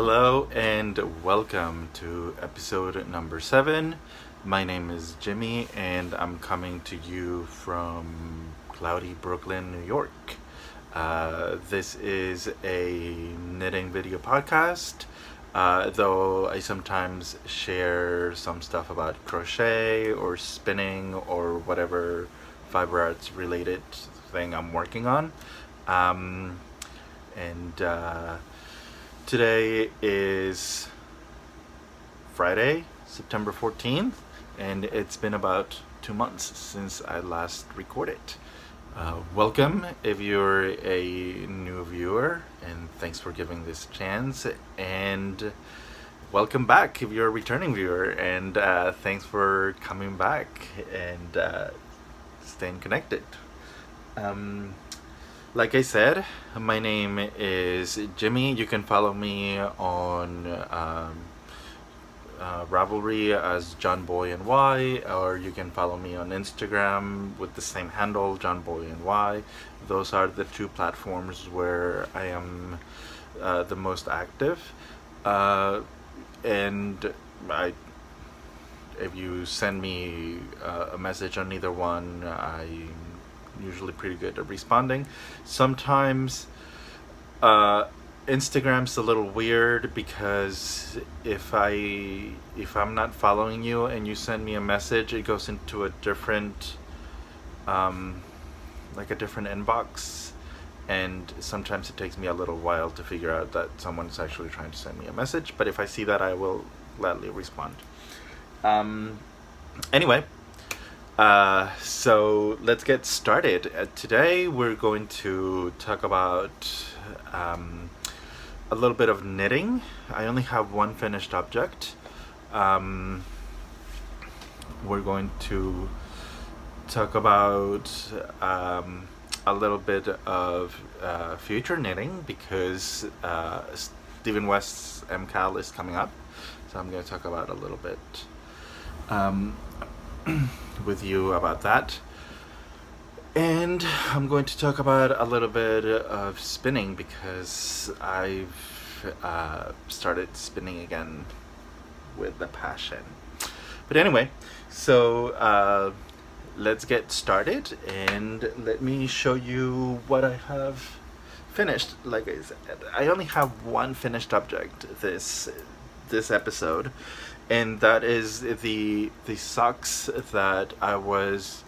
Hello and welcome to episode number 7. My name is Jimmy and I'm coming to you from cloudy Brooklyn, New York. This is a knitting video podcast, though I sometimes share some stuff about crochet or spinning or whatever fiber arts related thing I'm working on. Today is Friday, September 14th, and it's been about 2 months since I last recorded. Welcome if you're a new viewer, and thanks for giving this chance, and welcome back if you're a returning viewer, and thanks for coming back and staying connected. Like I said, my name is Jimmy. You can follow me on Ravelry as JonBoyNY, or you can follow me on Instagram with the same handle, JonBoyNY. Those are the two platforms where I am the most active. And if you send me a message on either one, I'm usually pretty good at responding. Sometimes Instagram's a little weird because if I'm not following you and you send me a message, it goes into a different like a different inbox, and sometimes it takes me a little while to figure out that someone's actually trying to send me a message, but if I see that, I will gladly respond. Anyway, so let's get started. Today we're going to talk about a little bit of knitting. I only have one finished object. We're going to talk about a little bit of future knitting because Stephen West's MCAL is coming up, so I'm going to talk about a little bit with you about that, and I'm going to talk about a little bit of spinning because I've started spinning again with a passion. But anyway, so let's get started, and let me show you what I have finished. Like I said, I only have one finished object this episode, and that is the socks that I was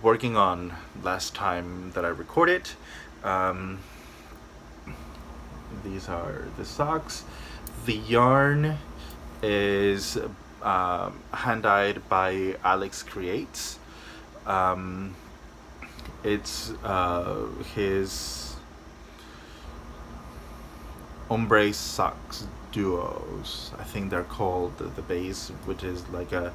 working on last time that I recorded. These are the socks. The yarn is hand-dyed by AlexCreates. It's his ombré socks duos, I think they're called, the base, which is like a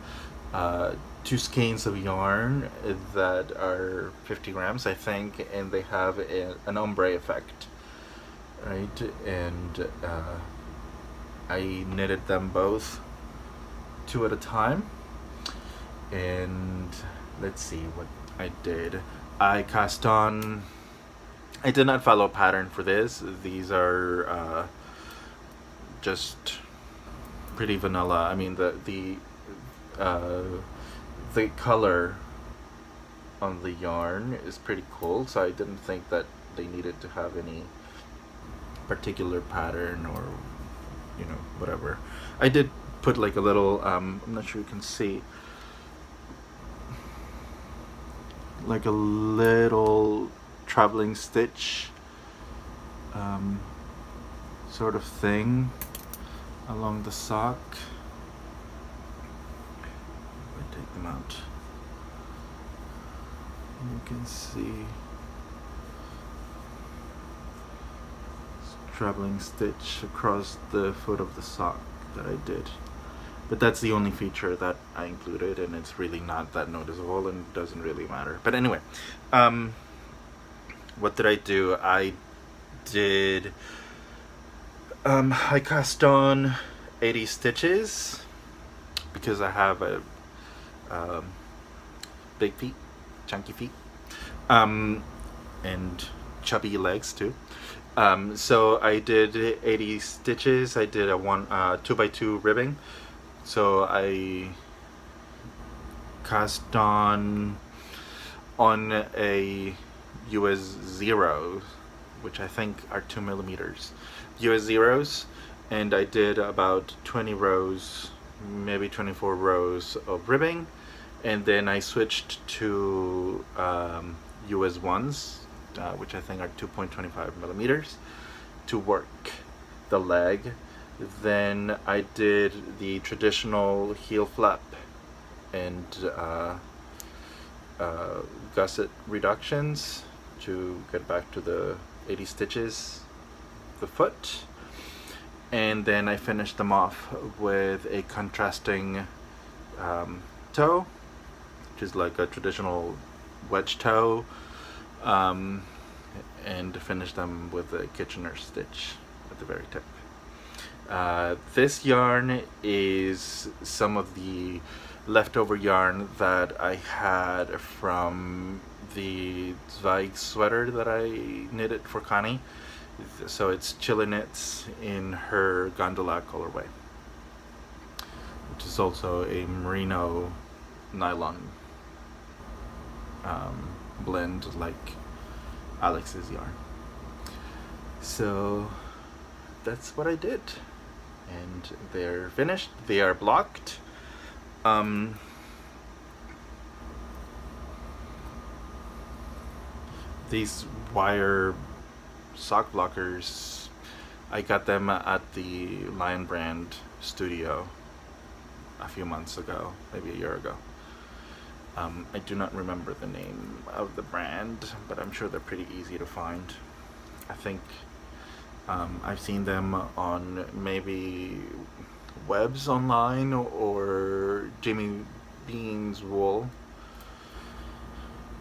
2 skeins of yarn that are 50 grams, I think, and they have an ombre effect, right? And I knitted them both 2 at a time, and let's see what I did. I cast on. I did not follow a pattern for this. These are just pretty vanilla. I mean, the color on the yarn is pretty cool, so I didn't think that they needed to have any particular pattern or, you know, whatever. I did put like a little I'm not sure you can see, like a little traveling stitch sort of thing along the sock. I take them out. You can see traveling stitch across the foot of the sock that I did. But that's the only feature that I included, and it's really not that noticeable and doesn't really matter. But anyway, what did I do? I cast on 80 stitches because I have a big feet, chunky feet, and chubby legs too. So I did 80 stitches. I did a 2x2 ribbing. So I cast on a US 0, which I think are 2mm. US 0s, and I did about 20 rows, maybe 24 rows of ribbing, and then I switched to US 1s, which I think are 2.25mm, to work the leg. Then I did the traditional heel flap and gusset reductions to get back to the 80 stitches the foot, and then I finished them off with a contrasting toe, which is like a traditional wedge toe, and finish them with a Kitchener stitch at the very tip. This yarn is some of the leftover yarn that I had from the Zweig sweater that I knitted for Connie. So it's ChileKnitz in her gondola colorway, which is also a merino nylon blend like Alex's yarn. So that's what I did, and they're finished. They are blocked. These wire sock blockers, I got them at the Lion Brand studio a few months ago, maybe a year ago. I do not remember the name of the brand, but I'm sure they're pretty easy to find. I think I've seen them on maybe Webs online or Jimmy Bean's Wool,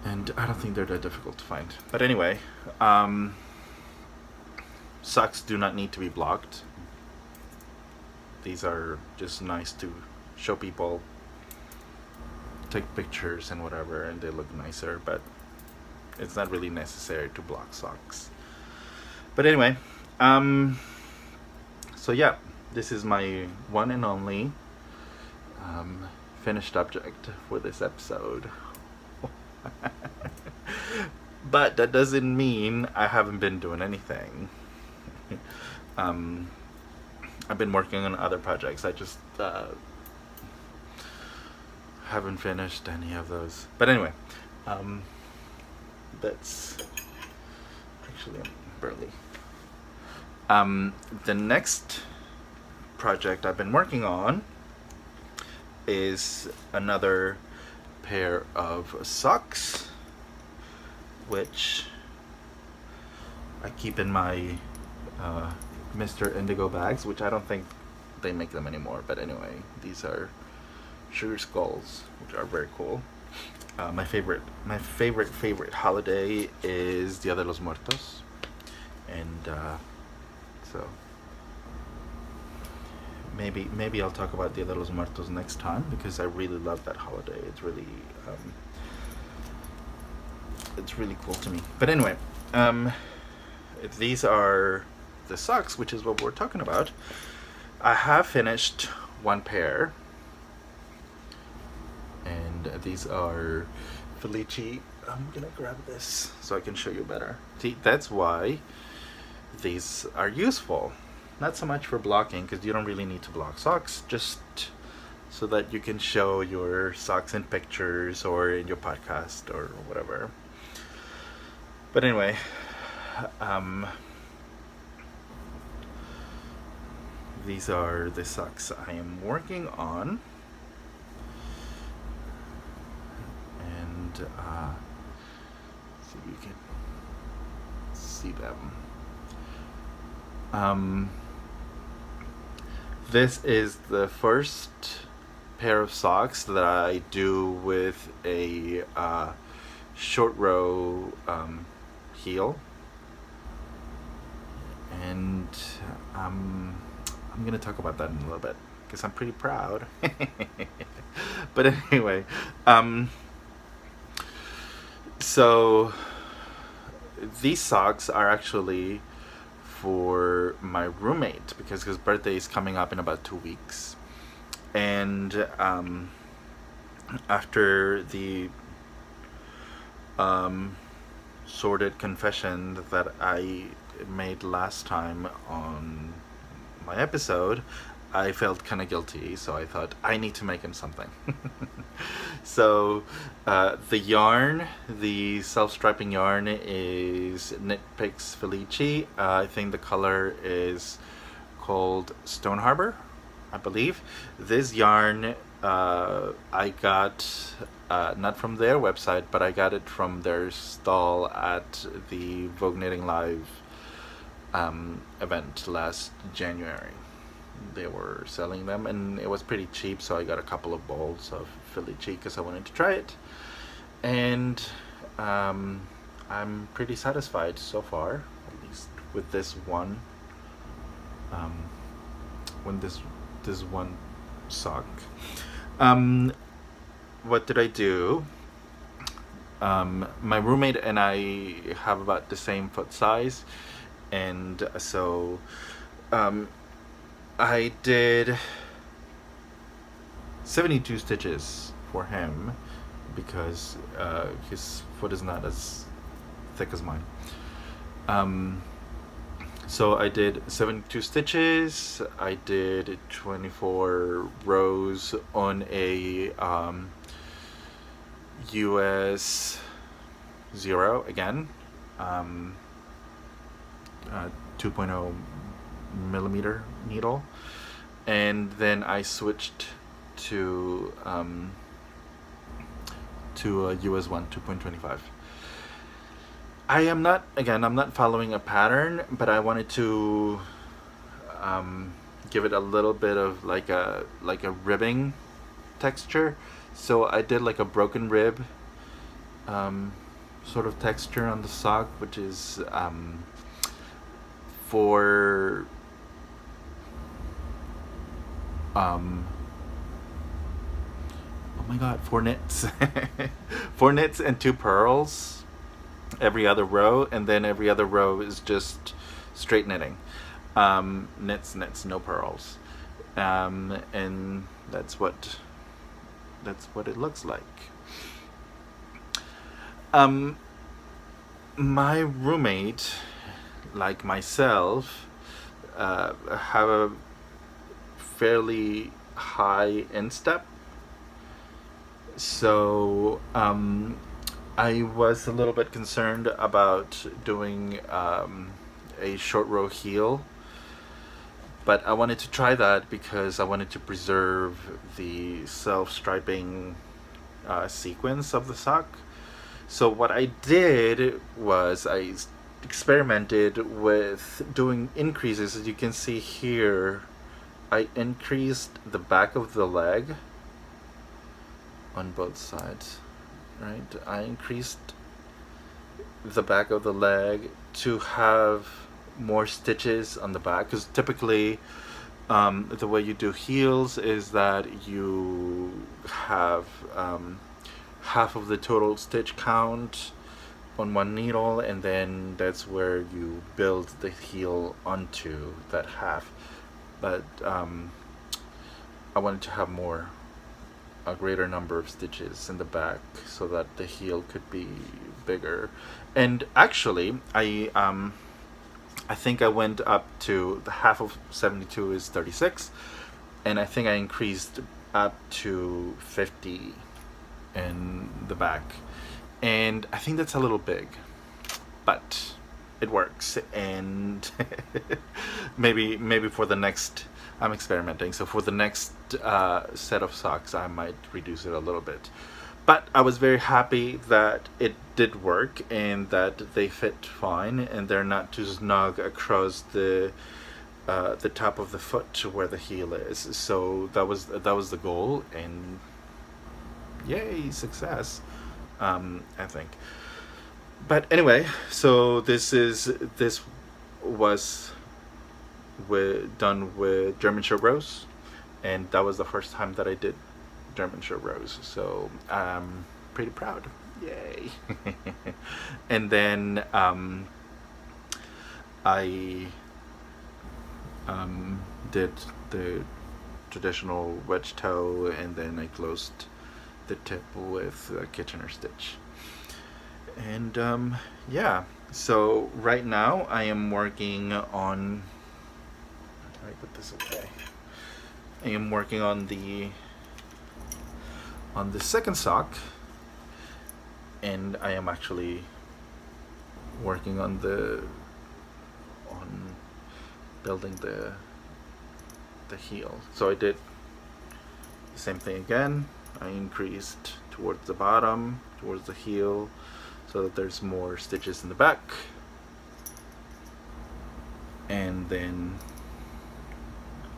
and I don't think they're that difficult to find. But anyway, socks do not need to be blocked. These are just nice to show people, take pictures and whatever, and they look nicer, but it's not really necessary to block socks. But anyway, so yeah, this is my one and only finished object for this episode. But that doesn't mean I haven't been doing anything. I've been working on other projects. I just haven't finished any of those. But anyway, that's actually barely. The next project I've been working on is another pair of socks, which I keep in my Mr. Indigo bags, which I don't think they make them anymore, but anyway, these are sugar skulls, which are very cool. My favorite holiday is Dia de los Muertos, and so maybe I'll talk about Dia de los Muertos next time, because I really love that holiday. It's really cool to me. But anyway, these are the socks, which is what we're talking about. I have finished one pair, and these are felici. I'm gonna grab this so I can show you better. See, that's why these are useful. Not so much for blocking, because you don't really need to block socks, just so that you can show your socks in pictures or in your podcast or whatever. But anyway, these are the socks I am working on, and see if you can see them. This is the first pair of socks that I do with a short row heel, and I'm gonna talk about that in a little bit because I'm pretty proud. But anyway, so these socks are actually for my roommate because his birthday is coming up in about 2 weeks. And after the sordid confession that I made last time on my episode, I felt kind of guilty, so I thought I need to make him something. So the yarn, the self-striping yarn, is Knit Picks Felici. I think the color is called Stone Harbor, I believe. This yarn I got not from their website, but I got it from their stall at the Vogue Knitting Live event last January. They were selling them and it was pretty cheap, so I got a couple of balls of Felici because I wanted to try it. And I'm pretty satisfied so far, at least with this one. When this one sock. What did I do? My roommate and I have about the same foot size, and so I did 72 stitches for him because his foot is not as thick as mine. So I did 72 stitches. I did 24 rows on a US 0 again, 2.0 millimeter needle, and then I switched to a US 1 2.25. I'm not following a pattern, but I wanted to give it a little bit of like a ribbing texture. So I did like a broken rib sort of texture on the sock, which is for oh my god, 4 knits. 4 knits and 2 purls every other row, and then every other row is just straight knitting. Knits, no purls. And that's what it looks like. My roommate, like myself, have a fairly high instep, so I was a little bit concerned about doing a short row heel, but I wanted to try that because I wanted to preserve the self-striping sequence of the sock. So what I did was I experimented with doing increases. As you can see here, I increased the back of the leg on both sides. Right, I increased the back of the leg to have more stitches on the back, because typically the way you do heels is that you have half of the total stitch count on one needle, and then that's where you build the heel onto that half. But I wanted to have a greater number of stitches in the back so that the heel could be bigger. And actually I think I went up to the half of 72 is 36, and I think I increased up to 50 in the back, and I think that's a little big, but it works. And maybe for the next, I'm experimenting, so for the next set of socks I might reduce it a little bit. But I was very happy that it did work and that they fit fine and they're not too snug across the top of the foot to where the heel is. So that was the goal, and yay, success, I think. But anyway, so this was done with German short rows, and that was the first time that I did German short rows, so I'm pretty proud. Yay. And then I did the traditional wedge toe, and then I closed the tip with a Kitchener stitch. And yeah, so right now I am working on, I put this away. I am working on the second sock, and I am actually working on building the heel. So I did the same thing again. I increased towards the bottom, towards the heel, so that there's more stitches in the back, and then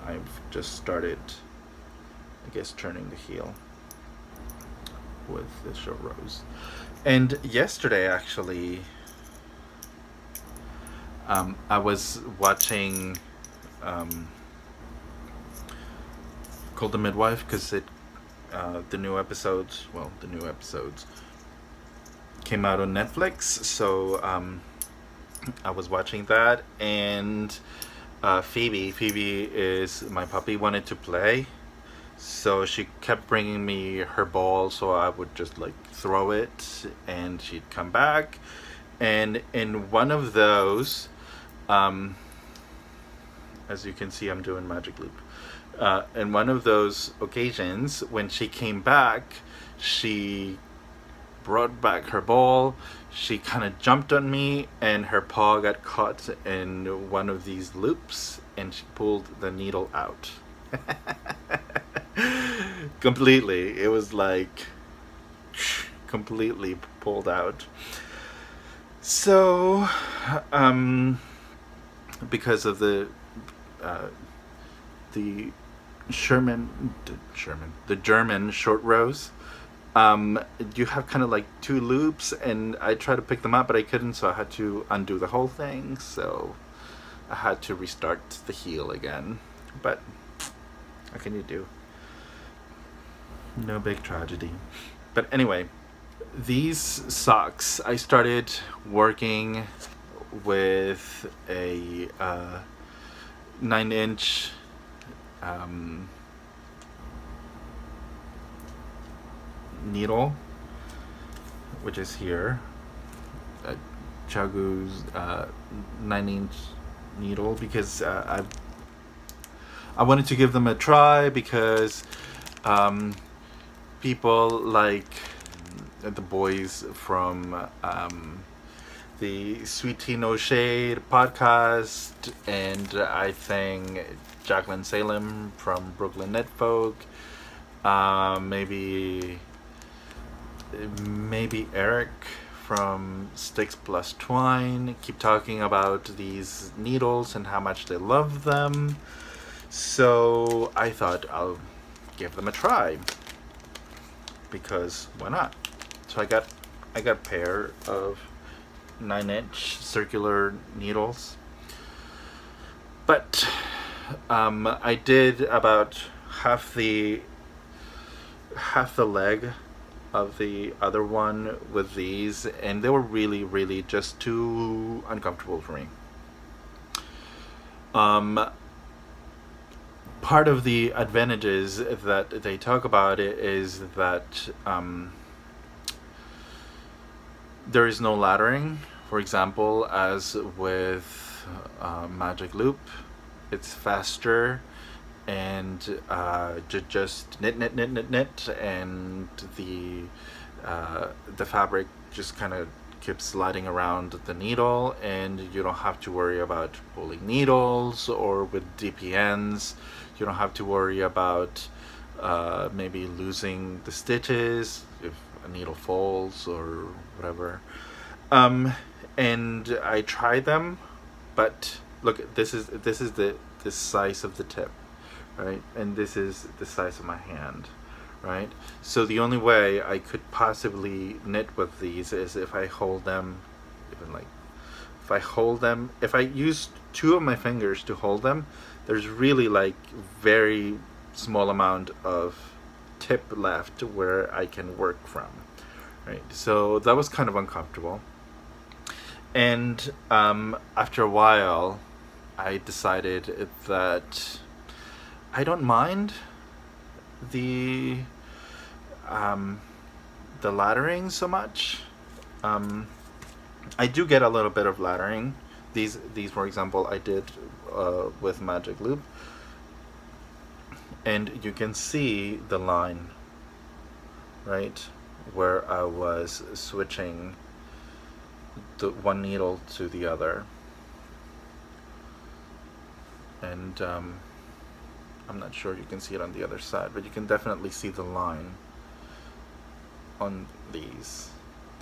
I've just started, I guess, turning the heel with the short rows. And yesterday, actually, I was watching Called the Midwife, because the new episodes came out on Netflix, so I was watching that, and Phoebe is my puppy, wanted to play, so she kept bringing me her ball, so I would just like throw it and she'd come back. And in one of those, as you can see, I'm doing magic loop. In one of those occasions, when she came back, she brought back her ball. She kind of jumped on me, and her paw got caught in one of these loops, and she pulled the needle out. Completely. It was like completely pulled out. So, because of the German short rows, you have kind of like two loops, and I tried to pick them up, but I couldn't, so I had to undo the whole thing, so I had to restart the heel again. But what can you do? No big tragedy. But anyway, these socks, I started working with a 9-inch needle, which is here, Chagu's 9-inch needle, because I wanted to give them a try, because people like the boys from the Sweet Tea No Shade podcast, and I think Jacqueline Salem from Brooklyn Knit Folk, maybe Eric from Sticks Plus Twine, keep talking about these needles and how much they love them. So I thought I'll give them a try, because why not? So I got a pair of 9-inch circular needles, but I did about half the leg of the other one with these, and they were really just too uncomfortable for me. Part of the advantages that they talk about it is that there is no laddering, for example, as with Magic Loop. It's faster, and just knit, and the fabric just kind of keeps sliding around the needle, and you don't have to worry about pulling needles, or with dpns you don't have to worry about maybe losing the stitches if a needle falls or whatever. And I tried them, but look, this is the size of the tip, right? And this is the size of my hand, right? So the only way I could possibly knit with these is if I hold them, if I use two of my fingers to hold them, there's really like very small amount of tip left where I can work from, right? So that was kind of uncomfortable. And after a while, I decided that I don't mind the laddering so much. I do get a little bit of laddering. These for example, I did with magic loop, and you can see the line, right, where I was switching the one needle to the other, and I'm not sure you can see it on the other side, but you can definitely see the line on these.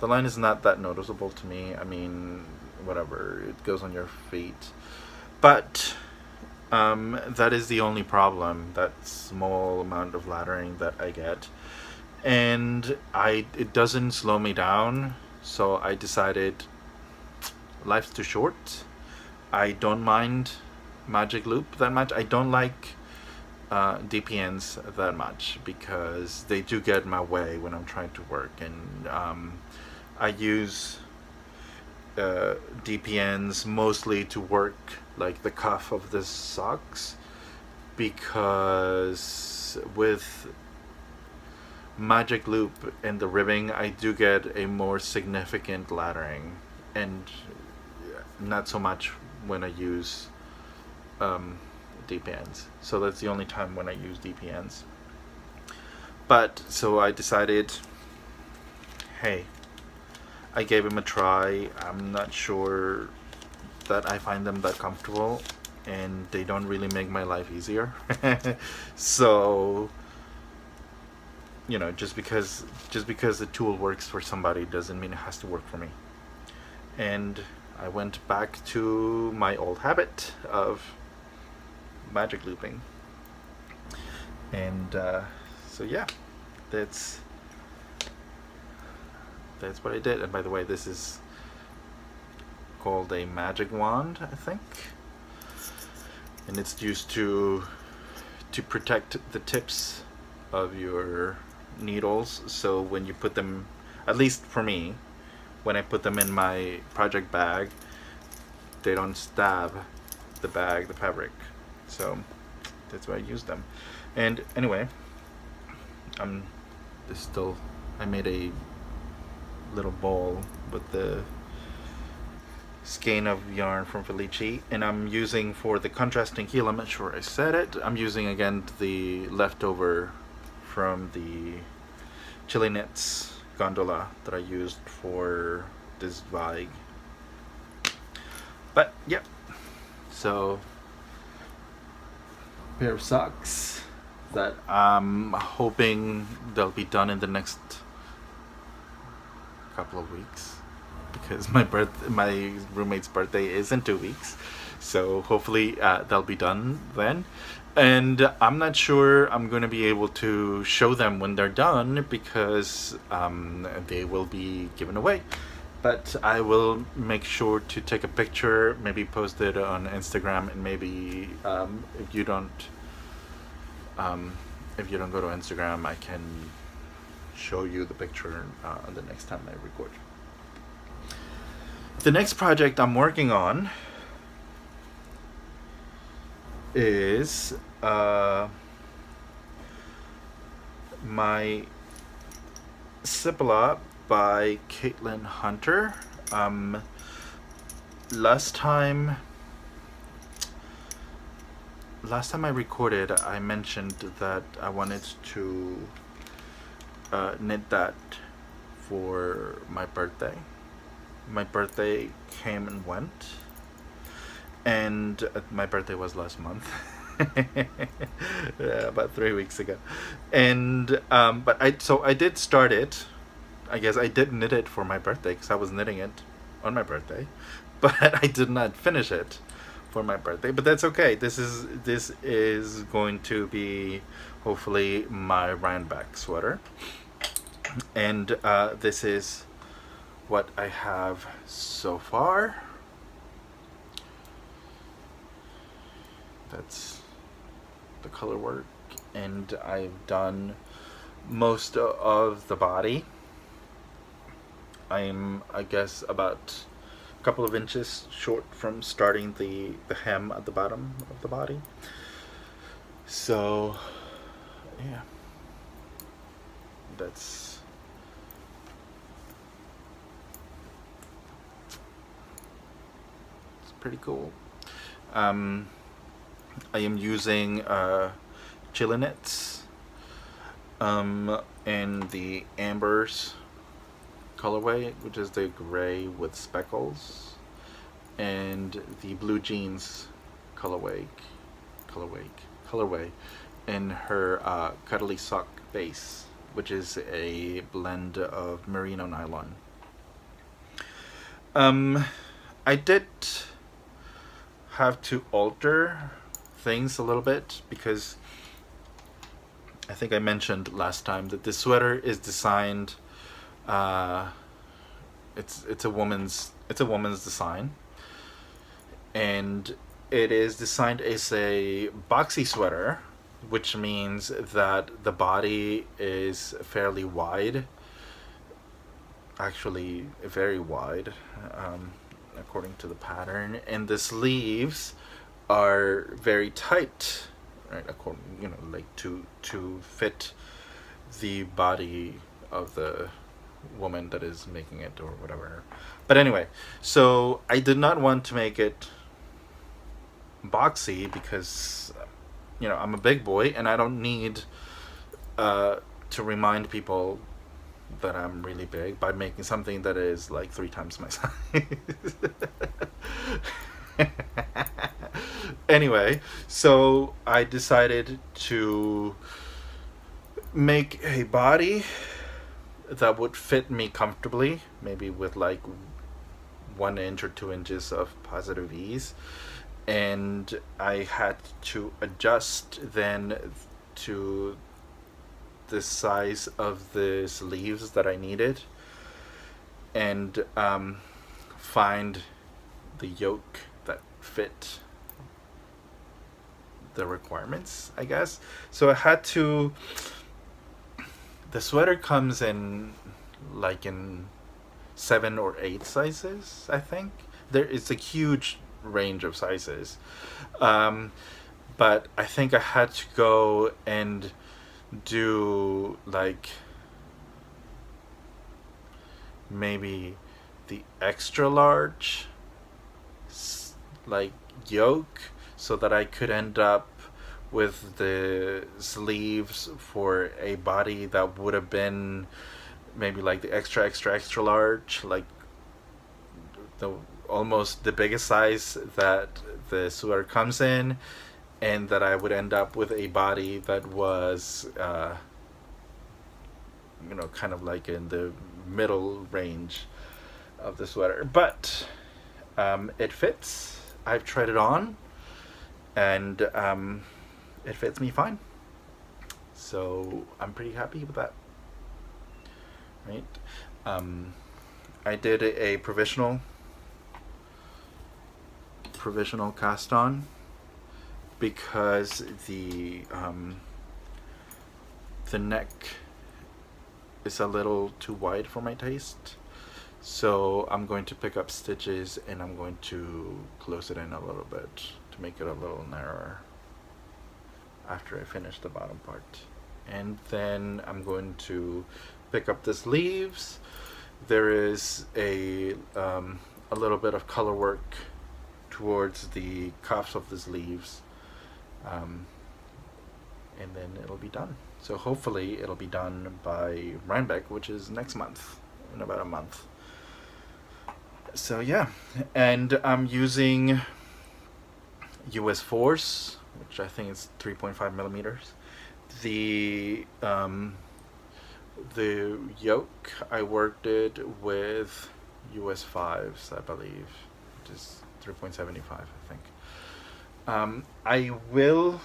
The line is not that noticeable to me. I mean, whatever, it goes on your feet. But that is the only problem, that small amount of laddering that I get. And it doesn't slow me down, so I decided life's too short. I don't mind magic loop that much. I don't like dpns that much because they do get in my way when I'm trying to work, and I use dpns mostly to work like the cuff of the socks, because with magic loop and the ribbing I do get a more significant laddering, and not so much when I use dpns. So that's the only time when I use dpns. But so I decided, hey, I gave them a try. I'm not sure that I find them that comfortable, and they don't really make my life easier. So, you know, just because the tool works for somebody doesn't mean it has to work for me. And I went back to my old habit of magic looping, and so yeah, that's what I did. And by the way, this is called a magic wand, I think, and it's used to protect the tips of your needles, so when you put them, at least for me, when I put them in my project bag, they don't stab the fabric. So that's why I use them. And anyway, I made a little ball with the skein of yarn from Felici, and I'm using, for the contrasting heel, I'm not sure I said it, I'm using again the leftover from the ChileKnitz gondola that I used for this Vig. But yep, so pair of socks that I'm hoping they'll be done in the next couple of weeks, because my roommate's birthday is in 2 weeks, so hopefully they'll be done then. And I'm not sure I'm going to be able to show them when they're done, because they will be given away. But I will make sure to take a picture, maybe post it on Instagram, and maybe if you don't go to Instagram, I can show you the picture the next time I record. The next project I'm working on is my Sipila by Caitlin Hunter. Last time I recorded, I mentioned that I wanted to knit that for my birthday. My birthday came and went, and my birthday was last month. Yeah, about 3 weeks ago. And but I did start it. I guess I did knit it for my birthday, because I was knitting it on my birthday, but I did not finish it for my birthday. But that's okay. This is going to be hopefully my Rhinebeck sweater, and this is what I have so far. That's the color work, and I've done most of the body. I'm, I guess, about a couple of inches short from starting the hem at the bottom of the body. So yeah, that's it's pretty cool. I am using ChileKnitz in the Embers colorway, which is the gray with speckles, and the blue jeans colorway in her cuddly sock base, which is a blend of merino nylon. I did have to alter things a little bit because I think I mentioned last time that this sweater is designed. It's a woman's design, and it is designed as a boxy sweater, which means that the body is fairly wide, actually very wide, according to the pattern, and the sleeves are very tight, right? According, like to fit the body of the woman that is making it or whatever. But anyway, so I did not want to make it boxy because I'm a big boy and I don't need to remind people that I'm really big by making something that is like 3 times my size. Anyway, so I decided to make a body that would fit me comfortably, maybe with like 1 inch or 2 inches of positive ease, and I had to adjust then to the size of the sleeves that I needed, and find the yoke that fit the requirements, I guess. So I had to. The sweater comes in like in 7 or 8 sizes, I think. There is a huge range of sizes, but I think I had to go and do like maybe the extra large like yoke, so that I could end up with the sleeves for a body that would have been maybe like the extra large, like the almost the biggest size that the sweater comes in, and that I would end up with a body that was kind of like in the middle range of the sweater. But it fits. I've tried it on, and it fits me fine, so I'm pretty happy with that, right? I did a provisional cast on because the neck is a little too wide for my taste, so I'm going to pick up stitches and I'm going to close it in a little bit to make it a little narrower after I finish the bottom part. And then I'm going to pick up the sleeves. There is a little bit of color work towards the cuffs of the sleeves, and then it'll be done. So hopefully it'll be done by Rhinebeck, which is next month, in about a month. So yeah, and I'm using US Force, which I think is 3.5 millimeters. The yoke, I worked it with US 5s, I believe, which is 3.75, I think. I will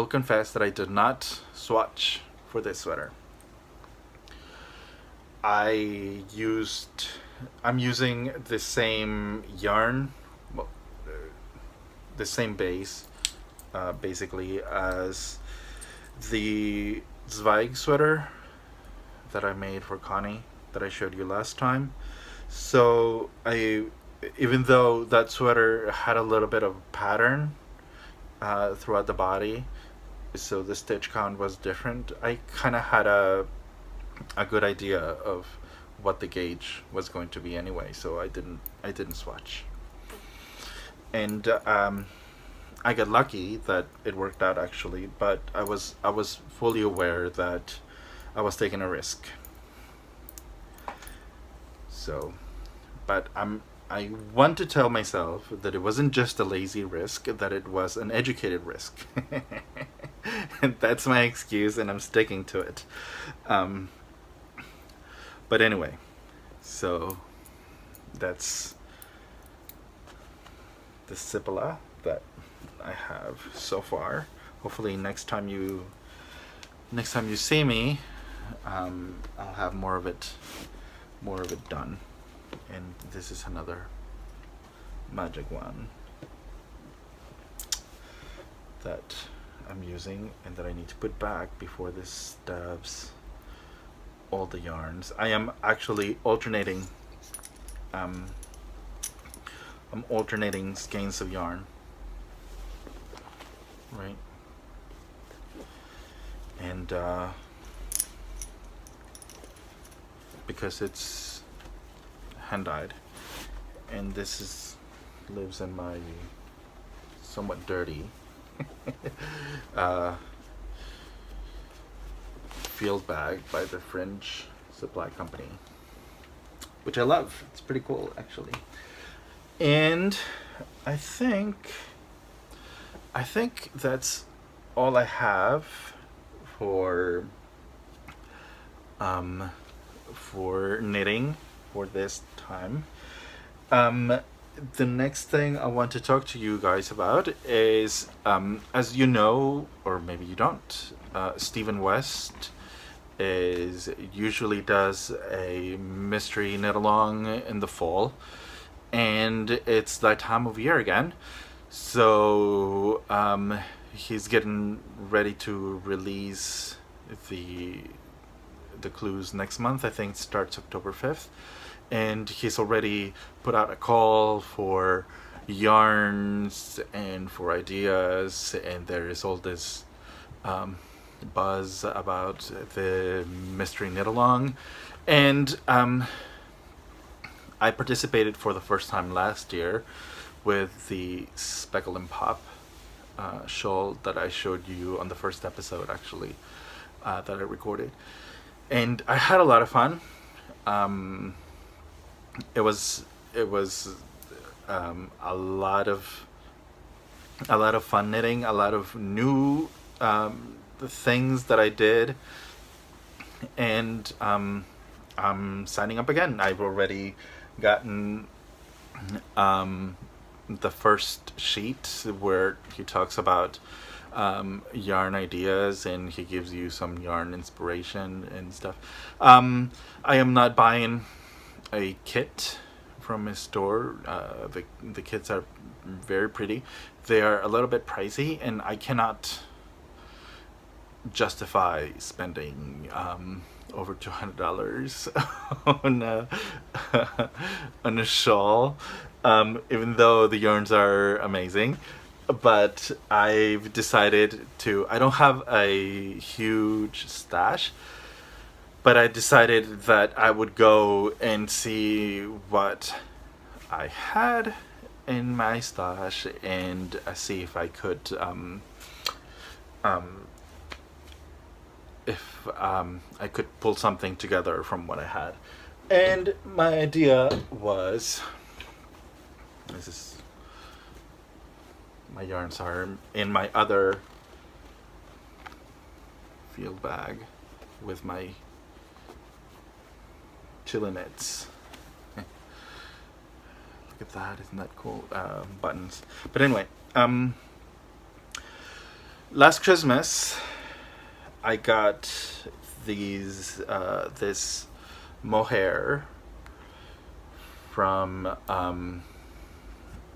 confess that I did not swatch for this sweater. I'm using the same yarn, the same base, basically, as the Zweig sweater that I made for Connie. that I showed you last time. So even though that sweater had a little bit of pattern throughout the body, so the stitch count was different, I kind of had a good idea of what the gauge was going to be anyway, so I didn't swatch. And I got lucky that it worked out actually, but I was fully aware that I was taking a risk. So, but I want to tell myself that it wasn't just a lazy risk, that it was an educated risk. And that's my excuse, and I'm sticking to it. But anyway, so that's the Sipila that I have so far. Hopefully next time you see me, I'll have more of it done. And this is another magic one that I'm using and that I need to put back before this stabs all the yarns. I am actually alternating I'm alternating skeins of yarn, right? And because it's hand dyed, and this lives in my somewhat dirty field bag by the Fringe Supply Company, which I love. It's pretty cool actually. And I think that's all I have for knitting for this time. The next thing I want to talk to you guys about is, as you know, or maybe you don't, Stephen West usually does a mystery knit along in the fall, and it's that time of year again. So he's getting ready to release the clues next month. I think it starts October 5th. And he's already put out a call for yarns and for ideas, and there is all this buzz about the mystery knit along. And I participated for the first time last year with the Speckle and Pop shawl that I showed you on the first episode actually, that I recorded, and I had a lot of fun. It was a lot of fun knitting, a lot of new things that I did, and I'm signing up again. I've already gotten the first sheet where he talks about yarn ideas, and he gives you some yarn inspiration and stuff. I am not buying a kit from his store. The kits are very pretty. They are a little bit pricey, and I cannot justify spending over $200 on a shawl, even though the yarns are amazing. But I've decided to, I don't have a huge stash, but I decided that I would go and see what I had in my stash and see if I could I could pull something together from what I had. And my idea was, my yarns are in my other field bag with my ChileKnitz. Look at that, isn't that cool? Buttons. But anyway, last Christmas I got this mohair from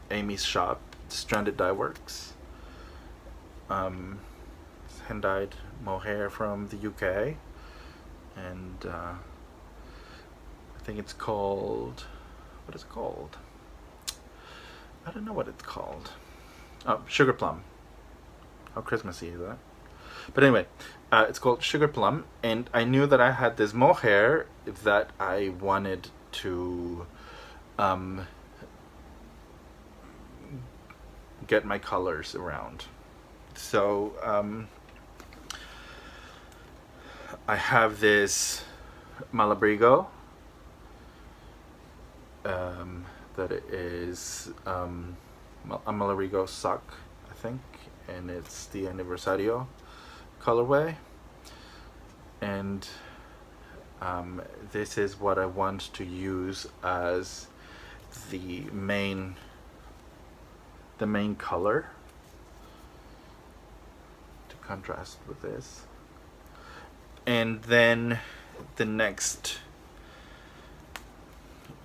Amy's shop, Stranded Dye Works. Hand-dyed mohair from the UK, and think it's called, what is it called? I don't know what it's called. Oh, Sugar Plum. How Christmassy is that? But anyway, it's called Sugar Plum, and I knew that I had this mohair that I wanted to get my colors around. So I have this Malabrigo that is a Malabrigo sock, I think, and it's the Aniversario colorway, and this is what I want to use as the main color to contrast with this. And then the next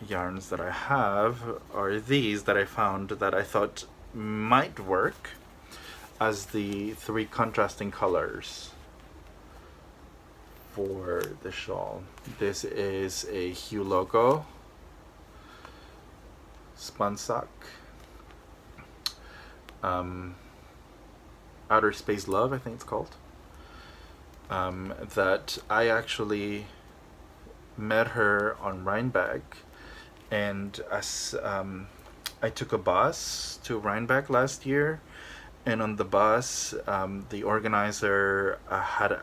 yarns that I have are these that I found that I thought might work as the 3 contrasting colors for the shawl. This is a Hue Logo spun sock, Outer Space Love, I think it's called, that I actually met her on Rhinebeck, and as I took a bus to Rhinebeck last year, and on the bus the organizer had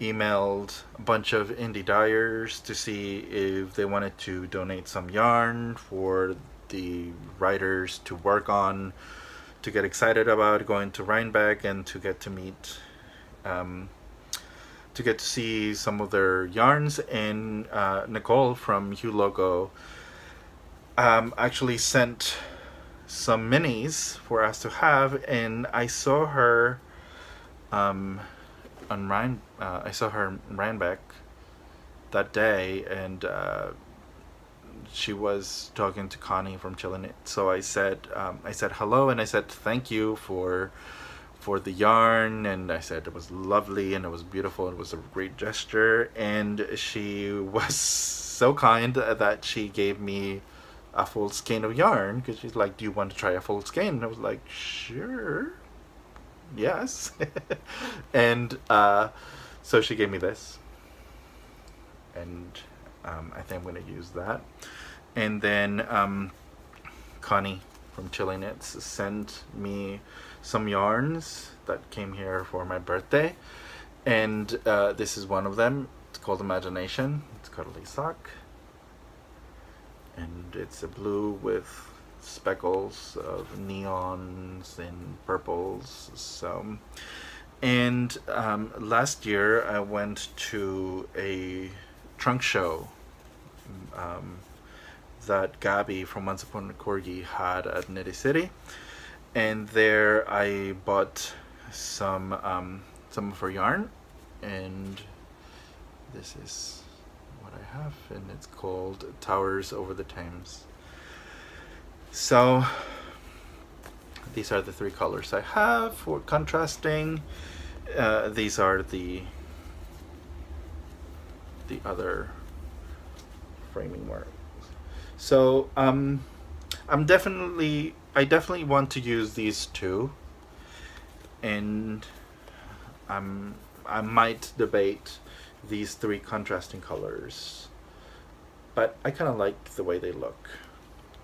emailed a bunch of indie dyers to see if they wanted to donate some yarn for the writers to work on, to get excited about going to Rhinebeck and to get to meet to get to see some of their yarns. And Nicole from Hue Logo actually sent some minis for us to have, and I saw her on I saw her in Rhinebeck that day, and she was talking to Connie from ChileKnitz. So I said hello, and I said thank you for the yarn, and I said it was lovely and it was beautiful. It was a great gesture, and she was so kind that she gave me a full skein of yarn, because she's like, do you want to try a full skein? And I was like, sure, yes. And so she gave me this, and I think I'm going to use that. And then Connie from ChileKnitz sent me some yarns that came here for my birthday, and this is one of them. It's called Imagination. It's cuddly sock, and it's a blue with speckles of neons and purples. So, and last year I went to a trunk show that Gabby from Once Upon a Corgi had at Nitty City, and there I bought some of her yarn, and this is what I have, and it's called Towers Over the Thames. So these are the 3 colors I have for contrasting. These are the other framing marks. So I definitely want to use these 2, and I might debate these 3 contrasting colors, but I kind of like the way they look.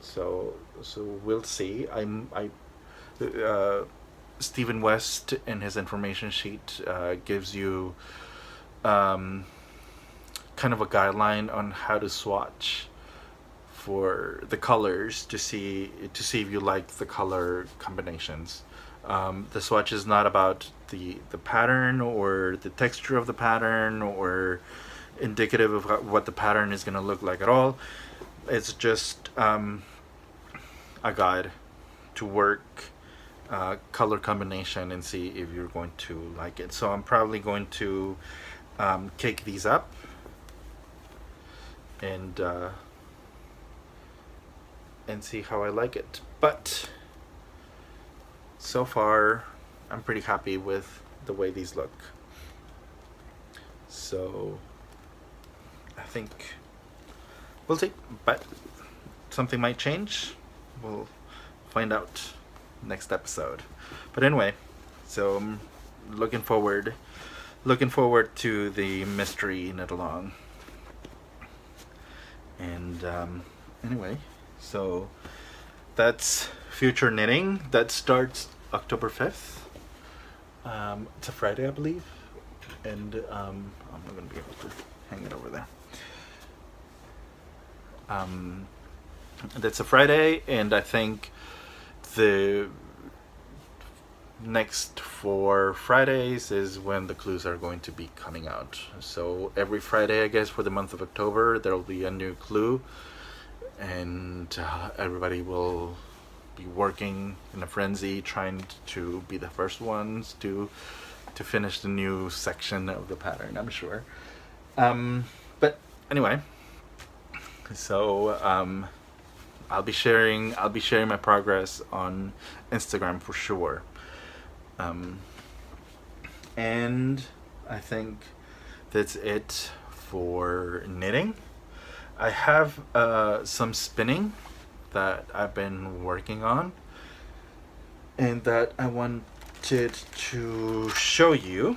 So we'll see. Stephen West in his information sheet gives you kind of a guideline on how to swatch for the colors to see if you like the color combinations. The swatch is not about the pattern or the texture of the pattern or indicative of what the pattern is going to look like at all. It's just a guide to work color combination and see if you're going to like it. So I'm probably going to cake these up and see how I like it. But so far I'm pretty happy with the way these look. So I think we'll see, but something might change. We'll find out next episode. But anyway, so I'm looking forward to the mystery knit along. And anyway, so that's future knitting. That starts October 5th. It's a Friday, I believe, and I'm not going to be able to hang it over there. That's a Friday, and I think the next 4 Fridays is when the clues are going to be coming out. So every Friday, I guess, for the month of October, there will be a new clue, and everybody will be working in a frenzy, trying to be the first ones to finish the new section of the pattern, I'm sure. But anyway, so I'll be sharing my progress on Instagram for sure. And I think that's it for knitting. I have some spinning that I've been working on and that I wanted to show you.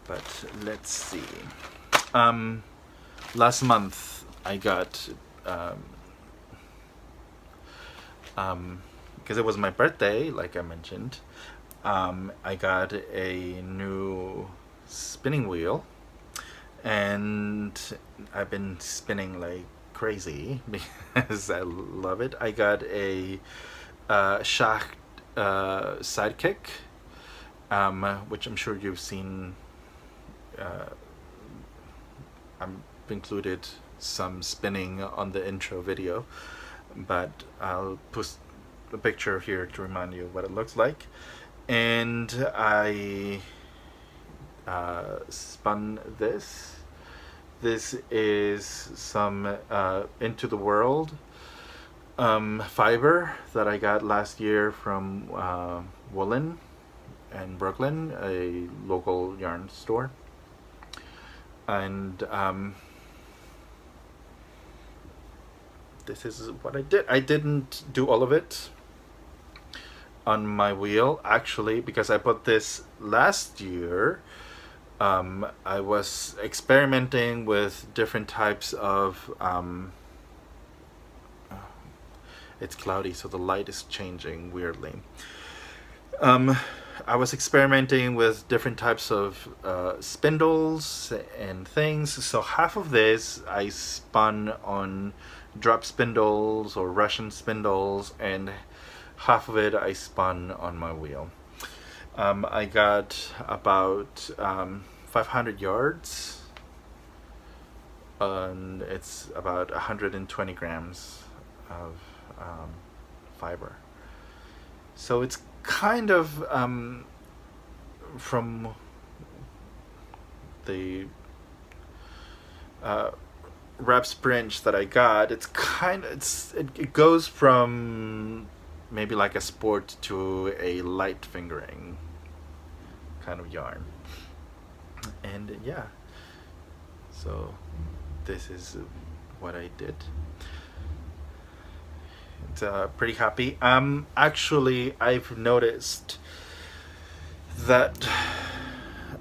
But let's see. Last month I got because it was my birthday, like I mentioned, I got a new spinning wheel, and I've been spinning like crazy because I love it. I got a Schacht Sidekick, which I'm sure you've seen. I've included some spinning on the intro video, but I'll put a picture here to remind you what it looks like. And I spun this. This is some Into the World fiber that I got last year from Woolen in Brooklyn, a local yarn store. And this is what I did. I didn't do all of it on my wheel, actually, because I bought this last year. I was experimenting with different types of it's cloudy, so the light is changing weirdly. I was experimenting with different types of spindles and things. So half of this I spun on drop spindles or Russian spindles, and half of it I spun on my wheel. I got about 500 yards, and it's about 120 grams of fiber. So it's kind of from the wrap sprint that I got, it's kind of it goes from maybe like a sport to a light fingering kind of yarn. And yeah, so this is what I did. It's pretty happy. Actually, I've noticed that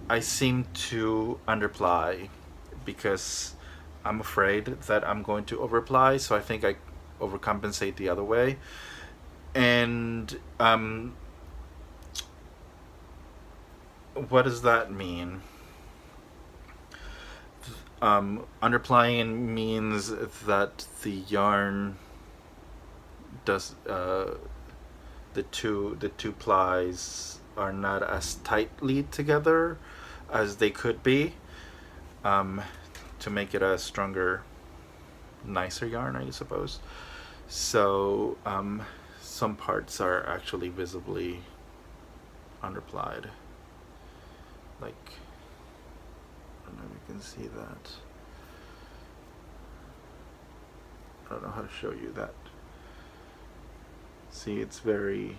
I seem to underply because I'm afraid that I'm going to overply, so I think I overcompensate the other way. And what does that mean? Underplying means that the yarn does the two plies are not as tightly together as they could be, to make it a stronger, nicer yarn, I suppose. So some parts are actually visibly underplied, like, I don't know if you can see that. I don't know how to show you that. See, it's very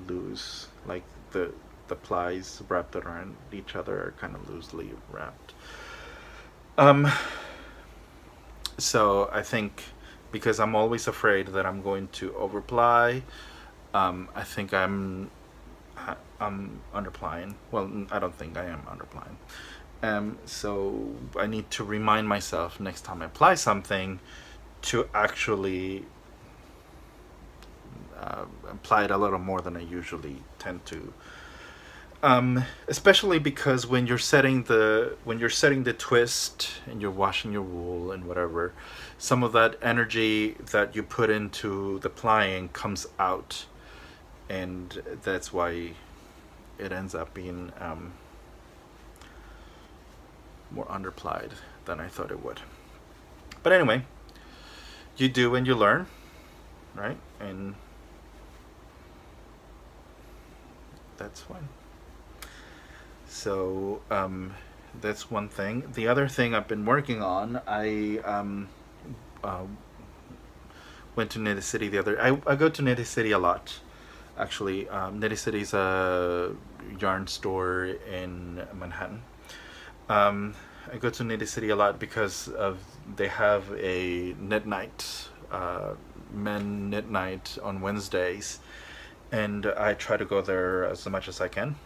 loose, like the the plies wrapped around each other are kind of loosely wrapped. So I think because I'm always afraid that I'm going to overply, I think I'm underplying. Well, I don't think I am underplying. So I need to remind myself next time I apply something to actually apply it a little more than I usually tend to. Especially because when you're setting the twist and you're washing your wool and whatever, some of that energy that you put into the plying comes out, and that's why it ends up being more underplied than I thought it would. But anyway, you do and you learn, right? And that's fine. So that's one thing. The other thing I've been working on, I went to Knitty City the other. I go to Knitty City a lot, actually. Knitty City is a yarn store in Manhattan. I go to Knitty City a lot because they have a knit night, men knit night on Wednesdays, and I try to go there as much as I can.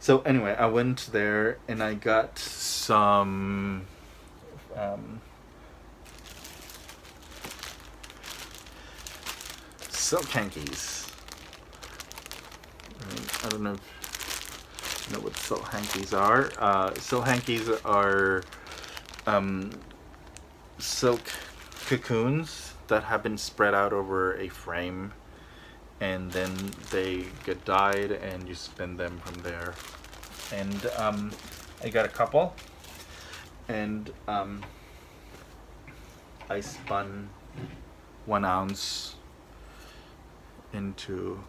So anyway, I went there and I got some silk hankies. I don't know if you know what silk hankies are. Silk hankies are silk cocoons that have been spread out over a frame, and then they get dyed and you spin them from there. And I got a couple, and I spun 1 ounce into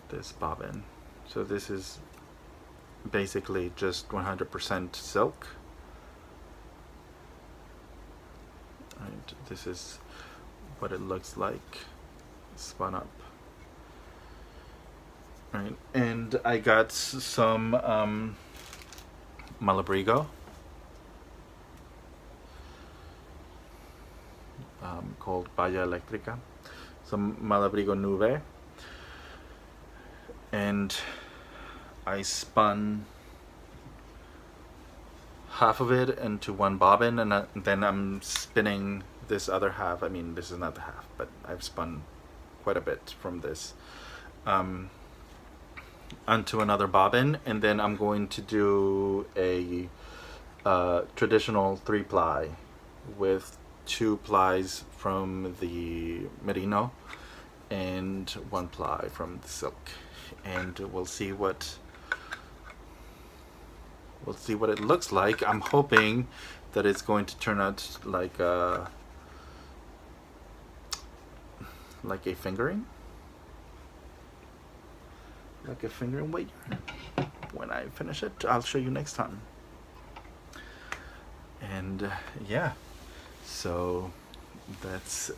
this bobbin. So this is basically just 100% silk. Right, this is what it looks like spun up. Right, and I got some Malabrigo, called Baya Electrica, some Malabrigo Nube, and I spun half of it into one bobbin, and then I'm spinning this other half. I mean, this is not the half, but I've spun quite a bit from this onto another bobbin, and then I'm going to do a traditional 3-ply with 2 plies from the merino and 1 ply from the silk, and we'll see what it looks like. I'm hoping that it's going to turn out like a fingering. Like a fingering weight. When I finish it, I'll show you next time. And yeah, so that's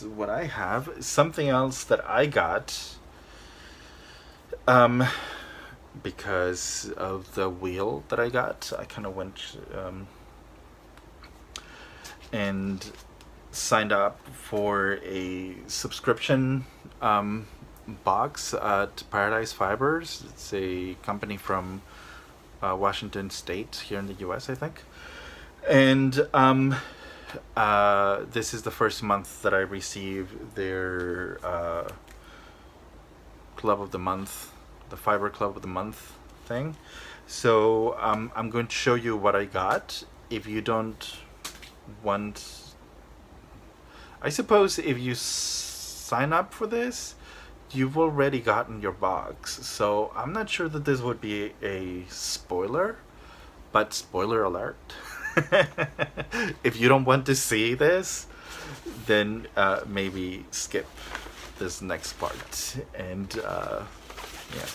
what I have. Something else that I got, because of the wheel that I got, I kind of went and signed up for a subscription box at Paradise Fibers. It's a company from Washington State here in the US, I think. And this is the first month that I received their Club of the Month, the Fiber Club of the Month thing. So I'm going to show you what I got. If you don't want, I suppose if you sign up for this, you've already gotten your box. So I'm not sure that this would be a spoiler, but spoiler alert. If you don't want to see this, then maybe skip this next part. And yeah.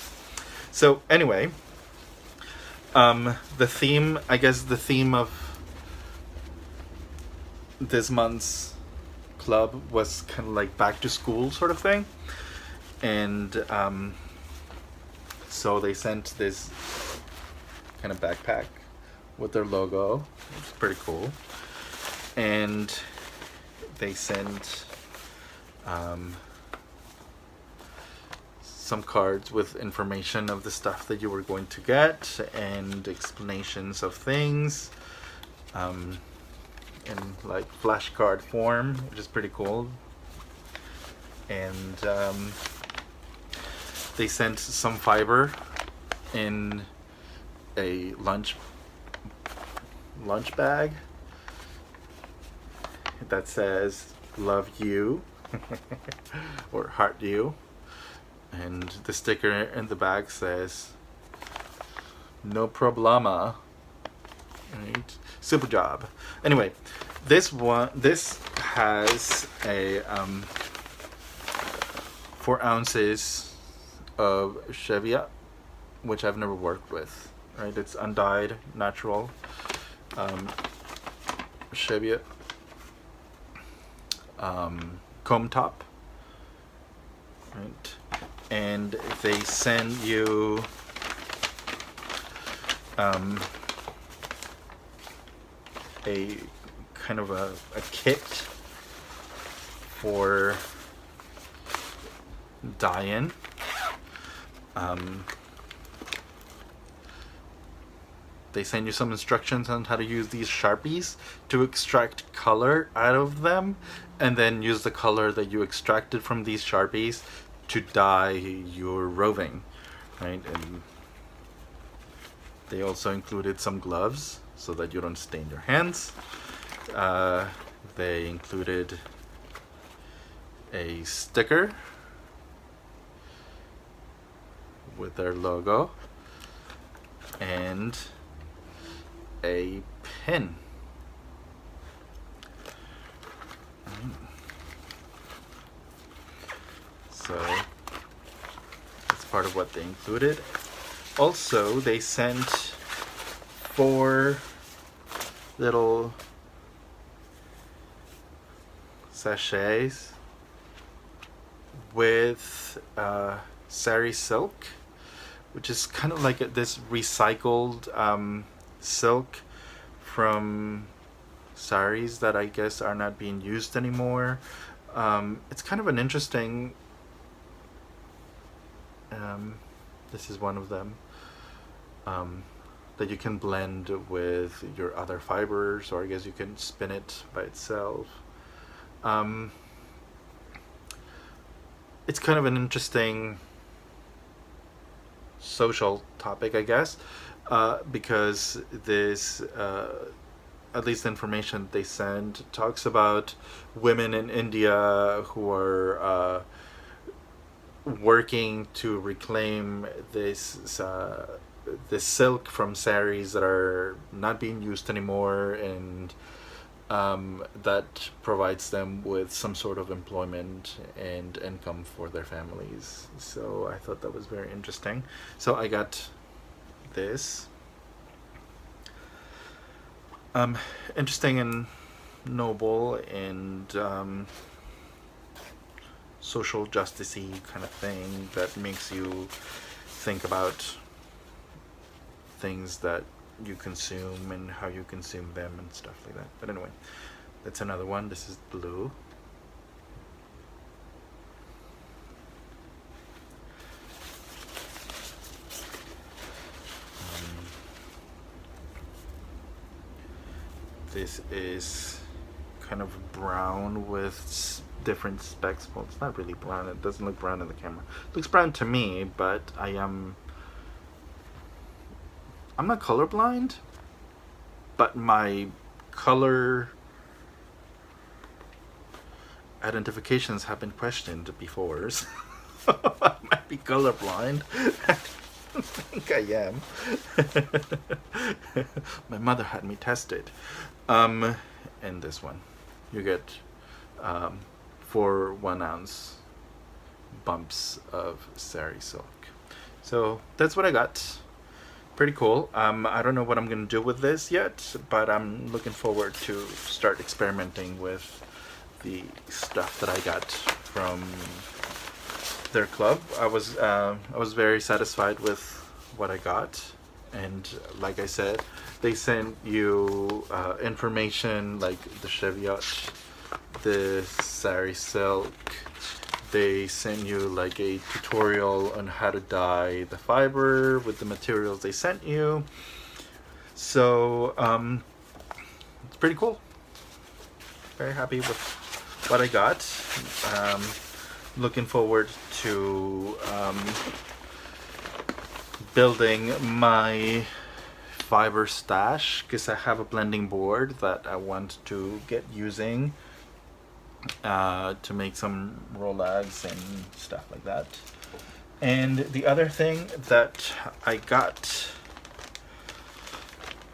So anyway, the theme, I guess the theme of this month's club was kind of like back to school sort of thing. And so they sent this kind of backpack with their logo. It's pretty cool. And they sent some cards with information of the stuff that you were going to get and explanations of things in like flashcard form, which is pretty cool. And they sent some fiber in a lunch bag that says "Love you" or "Heart you," and the sticker in the bag says "No problema." Right? Super job. Anyway, this has a 4 ounces of Shevia, which I've never worked with. Right? It's undyed, natural Shevia comb top. Right? And they send you a kind of a kit for dye-in. They send you some instructions on how to use these Sharpies to extract color out of them, and then use the color that you extracted from these Sharpies to dye your roving, right? And they also included some gloves so that you don't stain your hands. They included a sticker with their logo and a pin. So that's part of what they included. Also, they sent 4 little sachets with sari silk, which is kind of like this recycled silk from saris that I guess are not being used anymore. It's kind of an interesting, this is one of them, that you can blend with your other fibers, or I guess you can spin it by itself. It's kind of an interesting social topic, I guess, because this, at least the information they send, talks about women in India who are working to reclaim this silk from saris that are not being used anymore, and that provides them with some sort of employment and income for their families. So I thought that was very interesting. So I got this. Interesting and noble and social justice-y kind of thing that makes you think about things that you consume and how you consume them and stuff like that. But anyway, that's another one. This is blue. This is kind of brown with different specks. Well, it's not really brown. It doesn't look brown in the camera. It looks brown to me, but I'm not colorblind, but my color identifications have been questioned before. So I might be colorblind. I don't think I am. My mother had me tested. And this one, you get 4 1-ounce bumps of sari silk. So that's what I got. Pretty cool. I don't know what I'm going to do with this yet, but I'm looking forward to start experimenting with the stuff that I got from their club. I was very satisfied with what I got, and like I said, they send you information like the cheviot, the sari silk. They send you like a tutorial on how to dye the fiber with the materials they sent you. So it's pretty cool. Very happy with what I got. Looking forward to building my fiber stash, because I have a blending board that I want to get using to make some roulads and stuff like that. And the other thing that I got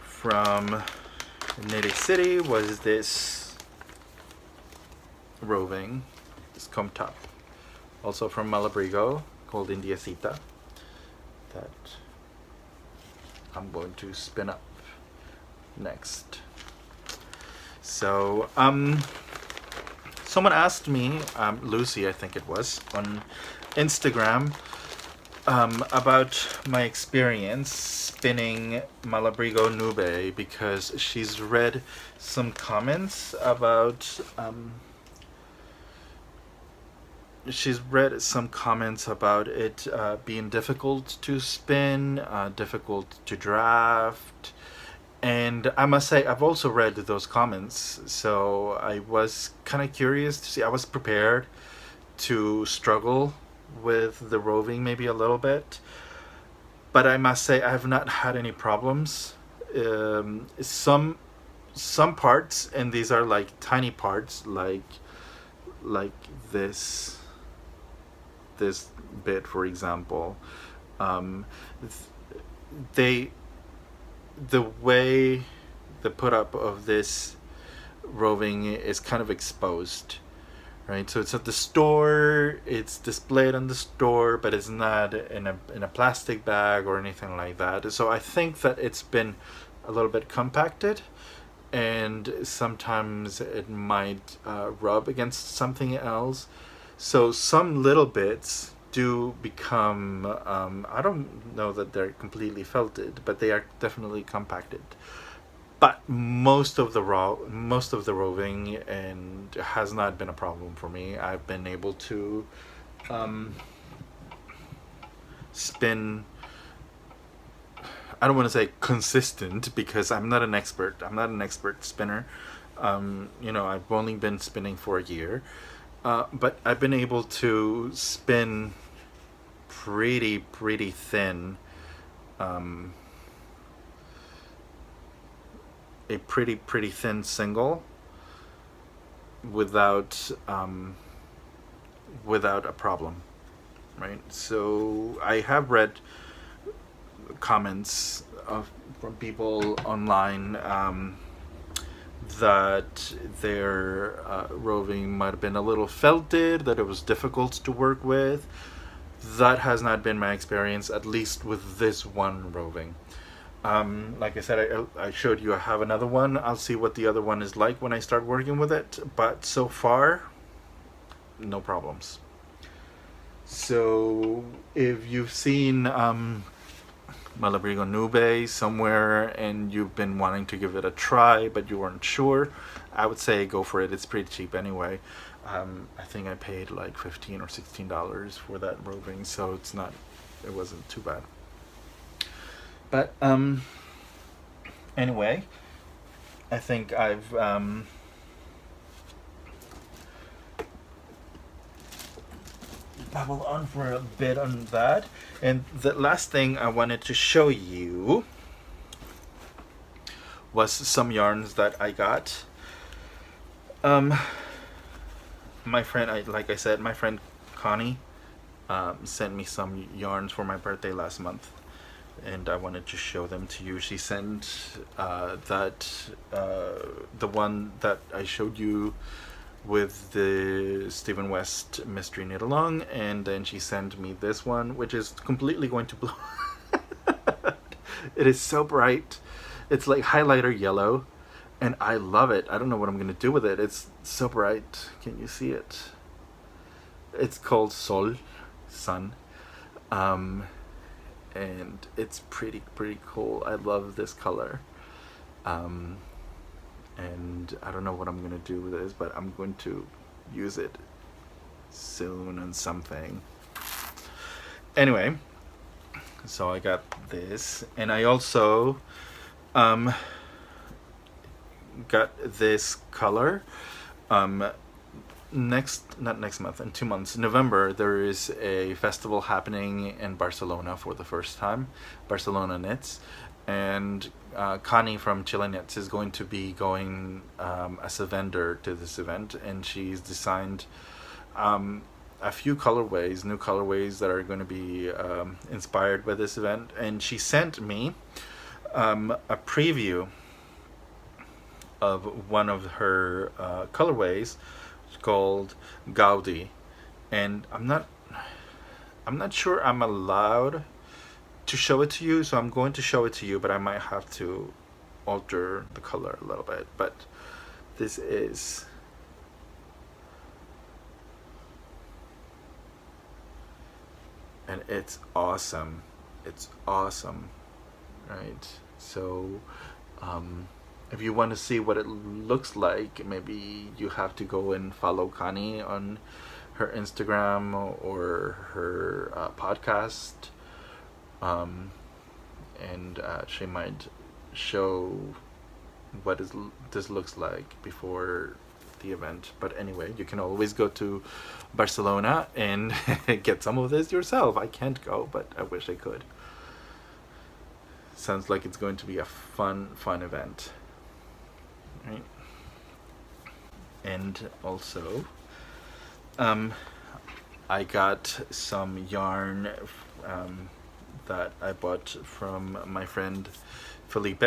from Knitting City was this roving, this comb top, also from Malabrigo, called Indiecita, that I'm going to spin up next. So someone asked me, Lucy I think it was, on Instagram, about my experience spinning Malabrigo Nube, because she's read some comments about it being difficult to spin, difficult to draft. And I must say, I've also read those comments, so I was kind of curious to see. I was prepared to struggle with the roving maybe a little bit, but I must say I have not had any problems. Some parts, and these are like tiny parts, like this bit, for example. The way the put up of this roving is kind of exposed, right? So it's at the store, it's displayed on the store, but it's not in a plastic bag or anything like that. So I think that it's been a little bit compacted, and sometimes it might rub against something else. So some little bits do become, I don't know that they're completely felted, but they are definitely compacted. But most of the roving and has not been a problem for me. I've been able to spin, I don't want to say consistent, because I'm not an expert. I'm not an expert spinner. I've only been spinning for a year. But I've been able to spin pretty thin, a pretty thin single without a problem, right? So I have read comments from people online that their roving might have been a little felted, that it was difficult to work with. That has not been my experience, at least with this one roving. Like I said, I showed you I have another one. I'll see what the other one is like when I start working with it, but so far, no problems. So if you've seen Malabrigo Nube somewhere and you've been wanting to give it a try but you weren't sure, I would say go for it. It's pretty cheap anyway. I think I paid like $15 or $16 for that roving, so it wasn't too bad. But anyway, I think I've babbled on for a bit on that. And the last thing I wanted to show you was some yarns that I got. My friend, like I said, my friend Connie sent me some yarns for my birthday last month, and I wanted to show them to you. She sent the one that I showed you with the Stephen West Mystery Knit Along, and then she sent me this one, which is completely going to blow. It is so bright. It's like highlighter yellow, and I love it. I don't know what I'm gonna do with it. It's so bright. Can you see it? It's called Sol. sun. And it's pretty cool. I love this color. And I don't know what I'm gonna do with this, but I'm going to use it soon on something. Anyway, so I got this, and I also got this color. Not next month, in 2 months, November, there is a festival happening in Barcelona for the first time, Barcelona Knits, and Connie from ChileKnitz is going to be going as a vendor to this event, and she's designed a few colorways, new colorways that are going to be inspired by this event, and she sent me a preview of one of her colorways called Gaudi, and I'm not sure I'm allowed to show it to you, so I'm going to show it to you, but I might have to alter the color a little bit. But this is and it's awesome. It's awesome, right? So if you want to see what it looks like, maybe you have to go and follow Connie on her Instagram or her podcast, and she might show what this looks like before the event. But anyway, you can always go to Barcelona and get some of this yourself. I can't go, but I wish I could. Sounds like it's going to be a fun event. Right. And also I got some yarn that I bought from my friend Felipe,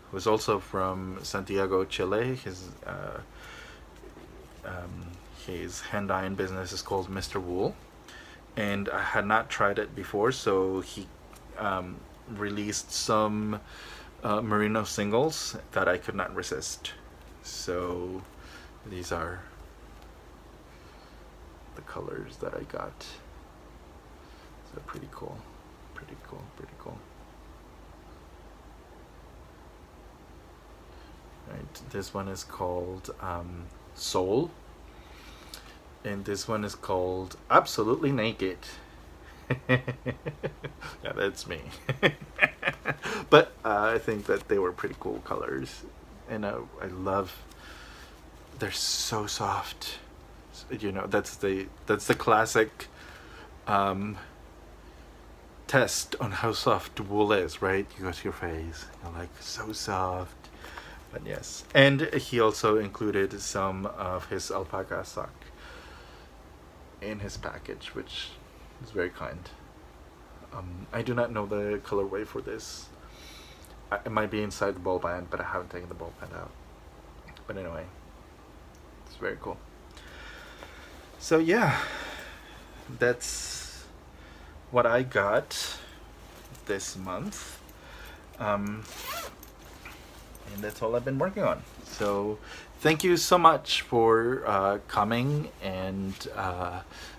who's also from Santiago, Chile. His hand-dyeing business is called Mr. Wool, and I had not tried it before, so he released some merino singles that I could not resist. So these are the colors that I got. So pretty cool. Right, this one is called Soul, and this one is called Absolutely Naked. Yeah, that's me. But I think that they were pretty cool colors, and I love. They're so soft. You know, that's the classic test on how soft wool is, right? You go to your face, you're like, so soft. But yes, and he also included some of his alpaca sock in his package, which is very kind. I do not know the colorway for this. It might be inside the ball band, but I haven't taken the ball band out. But anyway, it's very cool. So yeah, that's what I got this month. And that's all I've been working on. So thank you so much for coming and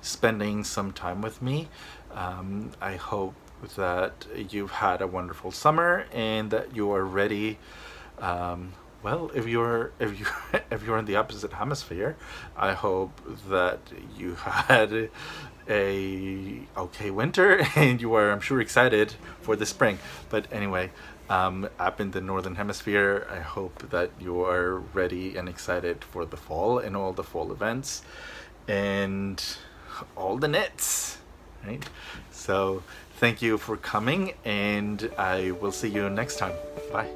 spending some time with me. I hope that you've had a wonderful summer and that you are ready. Well, if you're in the opposite hemisphere, I hope that you had a okay winter and you are, I'm sure, excited for the spring. But anyway, up in the northern hemisphere, I hope that you are ready and excited for the fall and all the fall events and all the knits, right? So thank you for coming, and I will see you next time. Bye.